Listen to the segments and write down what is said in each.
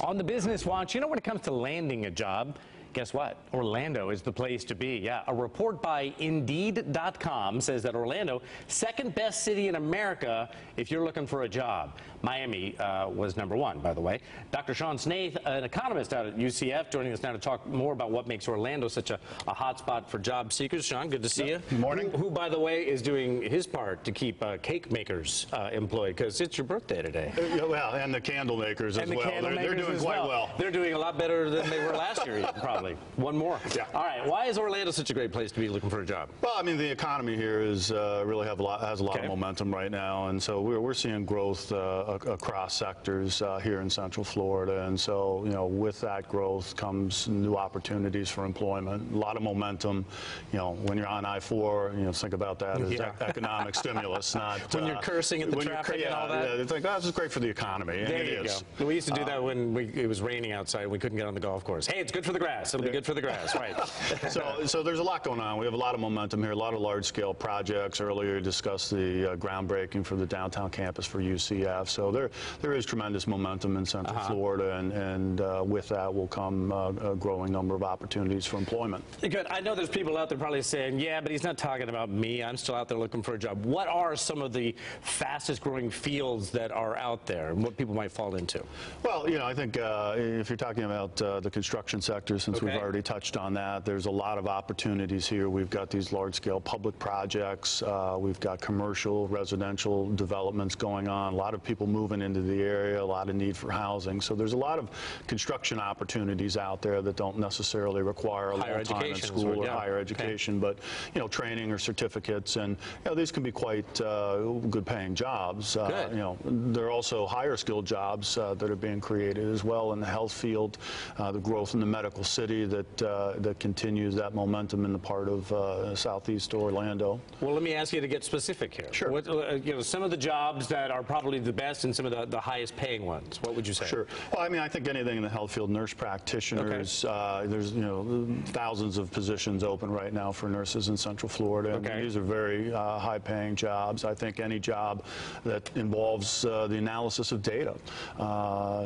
On the Business Watch, you know, when it comes to landing a job, guess what? Orlando is the place to be. Yeah, a report by Indeed.com says that Orlando, second best city in America if you're looking for a job. Miami was number one, by the way. Dr. Sean Snaith, an economist out at UCF, joining us now to talk more about what makes Orlando such a hot spot for job seekers. Sean, good to see you. Good morning. Who, by the way, is doing his part to keep cake makers employed, because it's your birthday today. Well, and the candle makers as well. They're doing quite well. They're doing a lot better than they were last year, probably. One more. Yeah. All right. Why is Orlando such a great place to be looking for a job? Well, I mean, the economy here is really has a lot of momentum right now, and so we're seeing growth across sectors here in Central Florida, and so with that growth comes new opportunities for employment. A lot of momentum. When you're on I-4, think about that as economic stimulus, not when you're cursing at the traffic and all that. Yeah, it's like, oh, this is great for the economy. And there you go. We used to do that when it was raining outside and we couldn't get on the golf course. Hey, it's good for the grass. It'll be good for the grass, right? So there's a lot going on. We have a lot of momentum here, a lot of large-scale projects. Earlier, discussed the groundbreaking for the downtown campus for UCF. So there is tremendous momentum in Central Florida, and with that will come a growing number of opportunities for employment. Good. I know there's people out there probably saying, yeah, but he's not talking about me. I'm still out there looking for a job. What are some of the fastest-growing fields that are out there, and what people might fall into? Well, I think if you're talking about the construction sector, since we've already touched on that, there's a lot of opportunities here. We've got these large-scale public projects. We've got commercial, residential developments going on. A lot of people moving into the area, a lot of need for housing. So there's a lot of construction opportunities out there that don't necessarily require a long time in school or higher education, but training or certificates, and these can be quite good-paying jobs. There are also higher-skilled jobs that are being created as well in the health field. The growth in the medical city that continues that momentum in the part of southeast Orlando. Well, let me ask you to get specific here. Sure. What, some of the jobs that are probably the best and some of the highest paying ones. What would you say? Sure. Well, I mean, I think anything in the health field, nurse practitioners. There's thousands of positions open right now for nurses in Central Florida. And these are very high-paying jobs. I think any job that involves the analysis of data,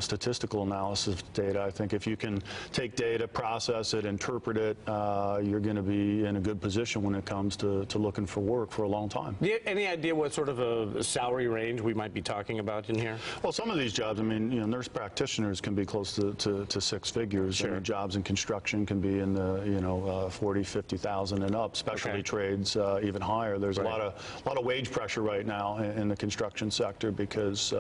statistical analysis of data. I think if you can take data, process it, interpret it, you're going to be in a good position when it comes to looking for work for a long time. Do you have any idea what sort of a salary range we might be talking about in here? Well, some of these jobs, I mean, nurse practitioners can be close to six figures. Sure. I mean, jobs in construction can be in the 40, 50,000 and up. Specialty trades even higher. There's a lot of wage pressure right now in the construction sector because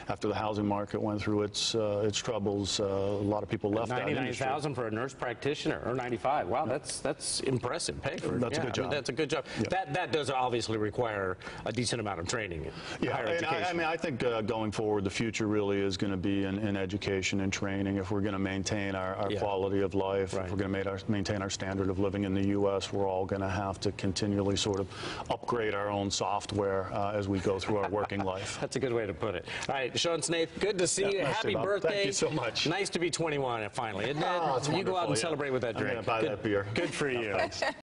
after the housing market went through its troubles, a lot of people left that industry. $99,000 for a nurse practitioner, or $95,000. Wow, that's impressive pay for. That's a good job. I mean, that's a good job. Yeah. That does obviously require a decent amount of training. Higher education. I mean, I think going forward, the future really is going to be in education and training. If we're going to maintain our quality of life, if we're going to maintain our standard of living in the U.S., we're all going to have to continually sort of upgrade our own software as we go through our working life. That's a good way to put it. All right, Sean Snaith, good to see you. Nice Happy birthday. Thank you so much. Nice to be 21 finally, isn't it? Oh, it's you go out and yeah. celebrate with that drink. I'm going to buy that beer. Good for you.